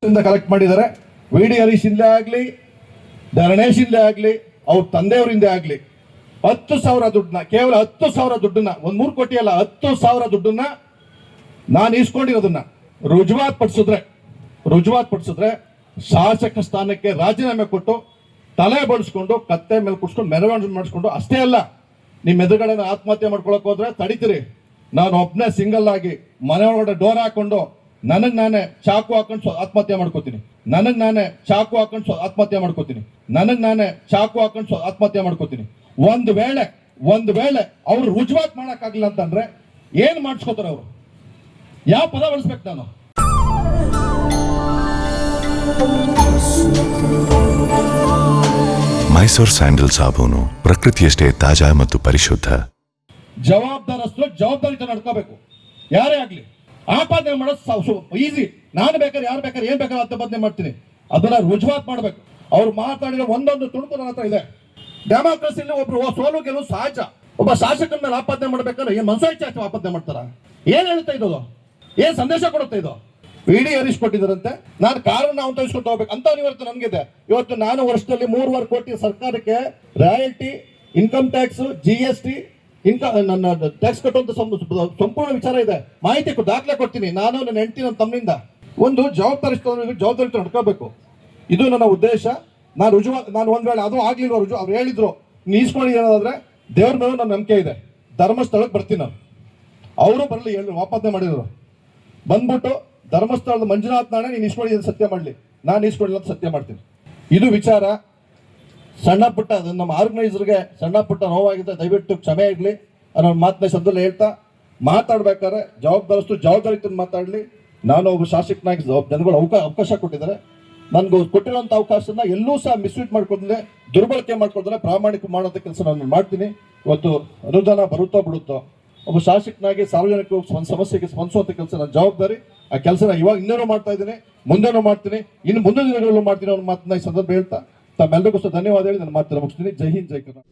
Collect ಮಾಡಿದ್ದಾರೆ. V D Harish ಇಂದೇ ಆಗಲಿ, ಧರಣೇಶ್ ಇಂದೇ ಆಗಲಿ, ಅವ್ರ ತಂದೆಯವರಿಂದ ಆಗಲಿ 10,000 ದುಡ್ಡನ್ನ, ಕೇವಲ 10,000 ದುಡ್ಡನ್ನ, 3 ಕೋಟಿ ಅಲ್ಲ, 10,000 ದುಡ್ಡನ್ನ ನಾನು ಇಸ್ಕೊಂಡಿರೋದನ್ನ ರುಜುವಾತ್ ಪಡಿಸಿದ್ರೆ ಶಾಸಕ ಸ್ಥಾನಕ್ಕೆ ರಾಜೀನಾಮೆ ಕೊಟ್ಟು ತಲೆ ಬಡಿಸ್ಕೊಂಡು ಕತ್ತೆ ಮೇಲೆ ಕುಡ್ಸ್ಕೊಂಡು ಮೆರವಣಿಗೆ ಮಾಡಿಸ್ಕೊಂಡು, ಅಷ್ಟೇ ಅಲ್ಲ ನಿಮ್ಮ ಎದುರುಗಡೆ ಆತ್ಮಹತ್ಯೆ ಮಾಡ್ಕೊಳಕ್ ಹೋದ್ರೆ ತಡೀತೀರಿ. ನಾನು ಒಬ್ಬನೇ ಸಿಂಗಲ್ ಆಗಿ ಮನೆ ಒಳಗಡೆ ಡೋರ್ ಹಾಕೊಂಡು ನನಗ್ ನಾನೇ ಚಾಕು ಹಾಕೊಂಡು ಆತ್ಮಹತ್ಯೆ ಮಾಡ್ಕೋತೀನಿ. ಒಂದು ವೇಳೆ ಅವ್ರು ರುಜುವಾತ್ ಮಾಡಕ್ಕಾಗಿಲ್ಲ ಅಂತಂದ್ರೆ ಏನ್ ಮಾಡಿಸ್ಕೋತಾರೆ ಅವರು? ಯಾವ ಪದ ಬಳಸ್ಬೇಕು ನಾನು? ಮೈಸೂರು ಸ್ಯಾಂಡಲ್ ಸಾಬೂನು ಪ್ರಕೃತಿಯಷ್ಟೇ ತಾಜಾ ಮತ್ತು ಪರಿಶುದ್ಧ. ಜವಾಬ್ದಾರಸ್ಥರು ಜವಾಬ್ದಾರಿತ ನಡ್ಕೋಬೇಕು. ಯಾರೇ ಆಗ್ಲಿ ಆಪಾದನೆ ಮಾಡೋದು ಈಸಿ. ನಾನು ಬೇಕಾದ್ರೆ ಯಾರು ಬೇಕಾದ್ರೆ ಏನ್ ಬೇಕಾದ್ರೆ ಆಪಾದನೆ ಮಾಡ್ತೀನಿ. ಅದನ್ನ ರುಜುವಾತ್ ಮಾಡ್ಬೇಕು. ಅವ್ರು ಮಾತಾಡಿರೋ ಒಂದೊಂದು ತುಣುಕು ನನ್ನ ಹತ್ರ ಇದೆ. ಡೆಮಾಕ್ರಸಿಲಿ ಒಬ್ರು ಸೋಲು ಗೆಲುವು ಸಹಜ. ಒಬ್ಬ ಶಾಸಕನ ಮೇಲೆ ಆಪಾದನೆ ಮಾಡ್ಬೇಕಾದ್ರೆ ಏನ್ ಮನಸಾಯ್ತು ಆಪಾದನೆ ಮಾಡ್ತಾರ? ಏನ್ ಹೇಳ್ತಾ ಇದ್ದದು? ಏನ್ ಸಂದೇಶ ಕೊಡುತ್ತೆ ಇದು? ವಿ ಡಿ ಹರೀಶ್ ಕೊಟ್ಟಿದ್ದಾರಂತೆ, ನಾನು ಕಾರನ್ನ ನಾವು ತೆಗೆಸ್ಕೊಂಡು ಹೋಗ್ಬೇಕು ಅಂತ ಇವತ್ತು ನನ್ಗಿದೆ. ಇವತ್ತು ನಾನು ವರ್ಷದಲ್ಲಿ 3.5 ಕೋಟಿ ಸರ್ಕಾರಕ್ಕೆ ರಾಯಲ್ಟಿ, ಇನ್ಕಮ್ ಟ್ಯಾಕ್ಸ್, GST, ನನ್ನ ಟ್ಯಾಕ್ಸ್ ಕಟ್ಟುವಂತ ಸಂಪೂರ್ಣ ವಿಚಾರ ಇದೆ. ಮಾಹಿತಿ ದಾಖಲೆ ಕೊಡ್ತೀನಿ. ನಾನು ನನ್ನ ಹೆಂಡತಿ, ನನ್ನ ತಮ್ಮಿಂದ ಒಂದು ಜವಾಬ್ದಾರಿ ನಡ್ಕೋಬೇಕು. ಇದು ನನ್ನ ಉದ್ದೇಶ. ನಾನು ಒಂದ್ ವೇಳೆ ಅದು ಆಗ್ಲಿಲ್ವ ಅವ್ರು ಹೇಳಿದ್ರು ನೀಸ್ಕೊಂಡು ಏನಾದ್ರೆ ದೇವ್ರ ಮೇಲೆ ನನ್ನ ನಂಬಿಕೆ ಇದೆ. ಧರ್ಮಸ್ಥಳಕ್ಕೆ ಬರ್ತೀನಿ ನಾನು. ಅವರು ಬರಲಿ ಹೇಳಿ ಆಪಾದನೆ ಮಾಡಿದ್ರು. ಬಂದ್ಬಿಟ್ಟು ಧರ್ಮಸ್ಥಳದ ಮಂಜುನಾಥ್ ನಾಣೆ ನೀನು ಇಸ್ಕೊಳ್ಳಿ ಸತ್ಯ ಮಾಡಲಿ, ನಾನು ಇಸ್ಕೊಳ್ಳಿ ಅಂತ ಸತ್ಯ ಮಾಡ್ತೀನಿ. ಇದು ವಿಚಾರ. ಸಣ್ಣ ಪುಟ್ಟ ನಮ್ಮ ಆರ್ಗನೈಸರ್ಗೆ ಸಣ್ಣ ಪುಟ್ಟ ನೋವಾಗಿದೆ, ದಯವಿಟ್ಟು ಕ್ಷಮೆ ಇರಲಿ ಅನ್ನೋ ಮಾತನ್ನ ಶಬ್ದದಲ್ಲಿ ಹೇಳ್ತಾ, ಮಾತಾಡ್ಬೇಕಾದ್ರೆ ಜವಾಬ್ದಾರಿತ ಮಾತಾಡಲಿ. ನಾನು ಒಬ್ಬ ಶಾಸಕನಾಗಿ ಜನಗಳು ಅವಕಾಶ ಕೊಟ್ಟಿದ್ದಾರೆ. ನನ್ಗೆ ಕೊಟ್ಟಿರೋಂಥ ಅವಕಾಶನ ಎಲ್ಲೂ ಸಹ ಮಿಸ್ಯೂಸ್ ಮಾಡ್ಕೊಂಡ್ರೆ, ದುರ್ಬಳಕೆ ಮಾಡ್ಕೊಂಡ್ರೆ ಪ್ರಾಮಾಣಿಕ ಮಾಡೋಂಥ ಕೆಲಸ ನಾನು ಮಾಡ್ತೀನಿ. ಇವತ್ತು ಅನುದಾನ ಬರುತ್ತೋ ಬಿಡುತ್ತೋ, ಒಬ್ಬ ಶಾಸಕನಾಗಿ ಸಾರ್ವಜನಿಕ ಸಮಸ್ಯೆಗೆ ಸ್ಪಂದಿಸುವಂಥ ಕೆಲಸ ನನ್ನ ಜವಾಬ್ದಾರಿ. ಆ ಕೆಲಸನ ಇವಾಗ ಇನ್ನೇನೋ ಮಾಡ್ತಾ ಇದ್ದೀನಿ, ಮುಂದೇನೋ ಮಾಡ್ತೀನಿ, ಇನ್ನು ಮುಂದಿನ ದಿನಗಳಲ್ಲೂ ಮಾಡ್ತೀನಿ ಅನ್ನೋ ಮಾತನ್ನ ಈ ಸಂದರ್ಭ ಹೇಳ್ತಾ ತಮ್ಮೆಲ್ಲರಿಗೂ ಧನ್ಯವಾದ ಹೇಳಿ ನನ್ನ ಮಾತನ್ನ ಮುಗಿಸ್ತೀನಿ. ಜೈ ಹಿಂದ್, ಜೈ ಕರ್ನಾಟಕ.